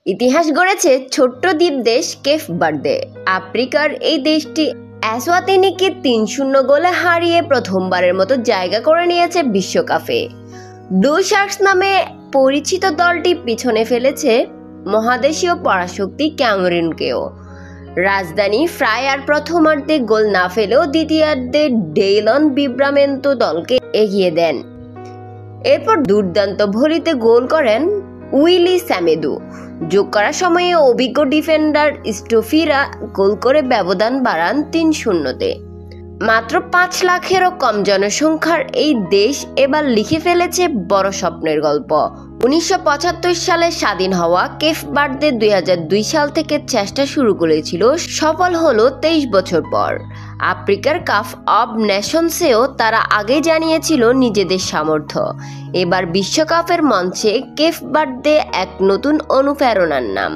ইতিহাস গড়েছে ছোট্ট দ্বীপ দেশ কেপ ভার্দে। আফ্রিকার এই দেশটি এসওয়াতিনিকে ৩-০ গোলে হারিয়ে প্রথমবারের মতো জায়গা করে নিয়েছে বিশ্বকাপে। ব্লু শার্কস নামে পরিচিত দলটি পিছনে ফেলেছে মহাদেশীয় পরাশক্তি ক্যামেরুনকেও। রাজধানী ফ্রায়ার প্রথমার্ধে গোল না ফেলেও দ্বিতীয়ার্ধে ডেইলন বিব্রামেন্তো দলকে এগিয়ে দেন। এরপর দুর্দান্ত ভলিতে গোল করেন উইলি স্যামেদো। যোগ করার সময়ে অভিজ্ঞ ডিফেন্ডার স্টোফিরা গোল করে ব্যবধান বাড়ান ৩-০-তে। মাত্র ৫ লাখেরও কম জনসংখ্যার এই দেশ এবার লিখে ফেলেছে বড় স্বপ্নের গল্প। ১৯৭৫ সালে স্বাধীন হওয়া কেপ ভার্দে ২০০২ সাল থেকে চেষ্টা শুরু করেছিল, সফল হলো ২৩ বছর পর। আফ্রিকার কাপ অব নেশনসেও তারা আগে জানিয়েছিল নিজেদের সামর্থ্য। এবার বিশ্বকাপের মঞ্চে কেপ ভার্দে এক নতুন অনুপ্রেরণার নাম।